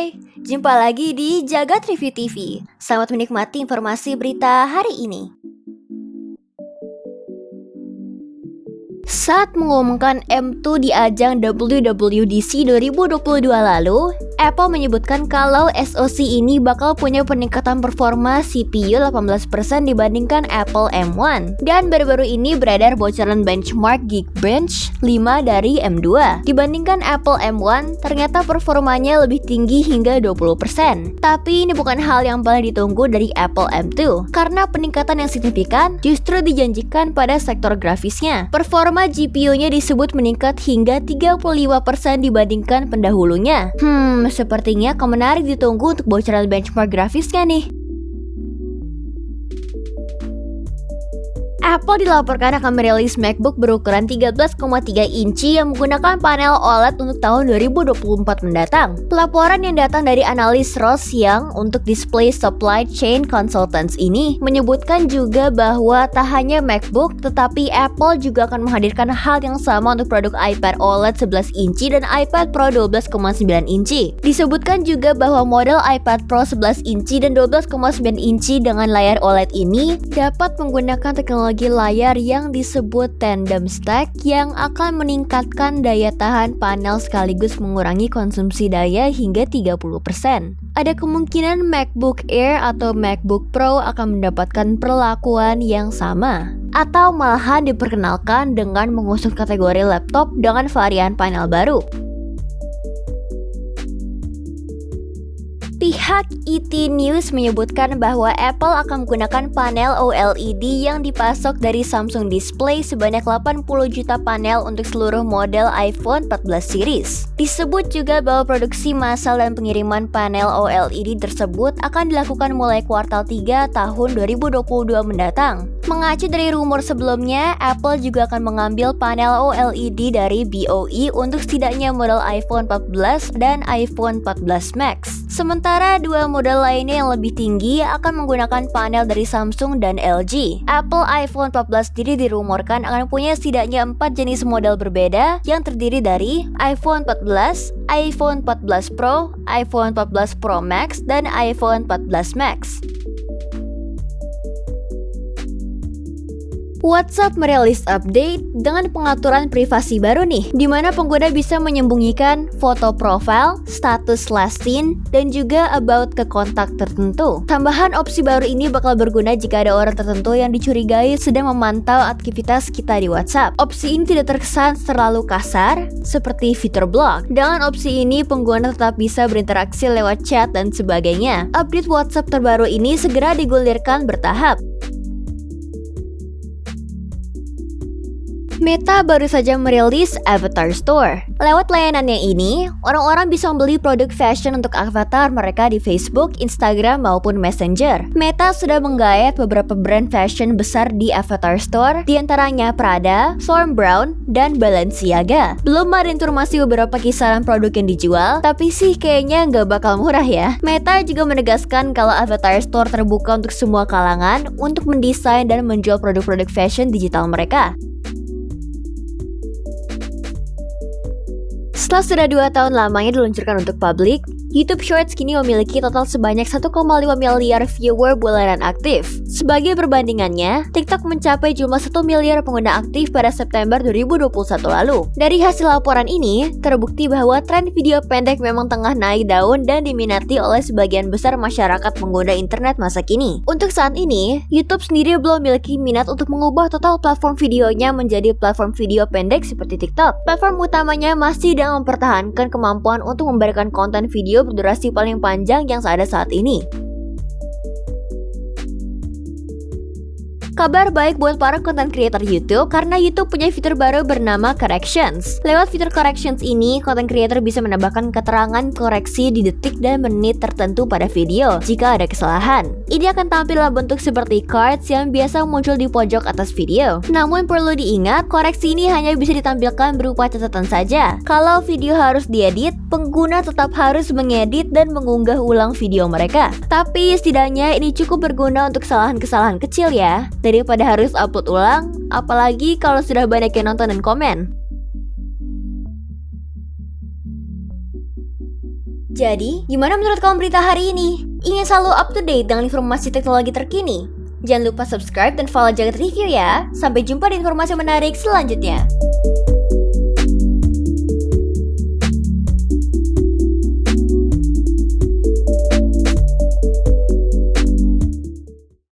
Hai, jumpa lagi di Jagat Review TV. Selamat menikmati informasi berita hari ini. Saat mengumumkan M2 di ajang WWDC 2022 lalu, Apple menyebutkan kalau SoC ini bakal punya peningkatan performa CPU 18% dibandingkan Apple M1. Dan baru-baru ini beredar bocoran benchmark Geekbench 5 dari M2. Dibandingkan Apple M1, ternyata performanya lebih tinggi hingga 20%. Tapi ini bukan hal yang paling ditunggu dari Apple M2, karena peningkatan yang signifikan justru dijanjikan pada sektor grafisnya. Performa GPU-nya disebut meningkat hingga 35% dibandingkan pendahulunya. Sepertinya akan menarik ditunggu untuk bocoran benchmark grafisnya nih. Apple dilaporkan akan merilis MacBook berukuran 13,3 inci yang menggunakan panel OLED untuk tahun 2024 mendatang. Laporan yang datang dari analis Ross Young untuk Display Supply Chain Consultants ini menyebutkan juga bahwa tak hanya MacBook, tetapi Apple juga akan menghadirkan hal yang sama untuk produk iPad OLED 11 inci dan iPad Pro 12,9 inci. Disebutkan juga bahwa model iPad Pro 11 inci dan 12,9 inci dengan layar OLED ini dapat menggunakan teknologi layar yang disebut tandem stack yang akan meningkatkan daya tahan panel sekaligus mengurangi konsumsi daya hingga 30%. Ada kemungkinan MacBook Air atau MacBook Pro akan mendapatkan perlakuan yang sama, atau malahan diperkenalkan dengan mengusung kategori laptop dengan varian panel baru. Pihak ET News menyebutkan bahwa Apple akan menggunakan panel OLED yang dipasok dari Samsung Display sebanyak 80 juta panel untuk seluruh model iPhone 14 series. Disebut juga bahwa produksi massal dan pengiriman panel OLED tersebut akan dilakukan mulai kuartal 3 tahun 2022 mendatang. Mengacu dari rumor sebelumnya, Apple juga akan mengambil panel OLED dari BOE untuk setidaknya model iPhone 14 dan iPhone 14 Max. Sementara dua model lainnya yang lebih tinggi akan menggunakan panel dari Samsung dan LG. Apple iPhone 14 sendiri dirumorkan akan punya setidaknya 4 jenis model berbeda yang terdiri dari iPhone 14, iPhone 14 Pro, iPhone 14 Pro Max, dan iPhone 14 Max. WhatsApp merilis update dengan pengaturan privasi baru nih, di mana pengguna bisa menyembunyikan foto profile, status last seen, dan juga about ke kontak tertentu. Tambahan opsi baru ini bakal berguna jika ada orang tertentu yang dicurigai sedang memantau aktivitas kita di WhatsApp. Opsi ini tidak terkesan terlalu kasar, seperti fitur block. Dengan opsi ini, pengguna tetap bisa berinteraksi lewat chat dan sebagainya. Update WhatsApp terbaru ini segera digulirkan bertahap. Meta baru saja merilis Avatar Store. Lewat layanannya ini, orang-orang bisa membeli produk fashion untuk avatar mereka di Facebook, Instagram, maupun Messenger. Meta sudah menggayat beberapa brand fashion besar di Avatar Store, diantaranya Prada, Thom Browne, dan Balenciaga. Belum ada informasi beberapa kisaran produk yang dijual, tapi sih kayaknya nggak bakal murah ya. Meta juga menegaskan kalau Avatar Store terbuka untuk semua kalangan untuk mendesain dan menjual produk-produk fashion digital mereka. Setelah sudah 2 tahun lamanya diluncurkan untuk publik, YouTube Shorts kini memiliki total sebanyak 1,5 miliar viewer bulanan aktif. Sebagai perbandingannya, TikTok mencapai jumlah 1 miliar pengguna aktif pada September 2021 lalu. Dari hasil laporan ini, terbukti bahwa tren video pendek memang tengah naik daun dan diminati oleh sebagian besar masyarakat pengguna internet masa kini. Untuk saat ini, YouTube sendiri belum memiliki minat untuk mengubah total platform videonya menjadi platform video pendek seperti TikTok. Platform utamanya masih dalam mempertahankan kemampuan untuk memberikan konten video berdurasi paling panjang yang ada saat ini. Kabar baik buat para content creator YouTube karena YouTube punya fitur baru bernama Corrections. Lewat fitur Corrections ini, content creator bisa menambahkan keterangan koreksi di detik dan menit tertentu pada video jika ada kesalahan. Ini akan tampil dalam bentuk seperti cards yang biasa muncul di pojok atas video. Namun perlu diingat, koreksi ini hanya bisa ditampilkan berupa catatan saja. Kalau video harus diedit, pengguna tetap harus mengedit dan mengunggah ulang video mereka. Tapi setidaknya ini cukup berguna untuk kesalahan-kesalahan kecil ya, daripada harus upload ulang, apalagi kalau sudah banyak yang nonton dan komen. Jadi, gimana menurut kamu berita hari ini? Ingin selalu up to date dengan informasi teknologi terkini? Jangan lupa subscribe dan follow Jagat Review ya. Sampai jumpa di informasi menarik selanjutnya.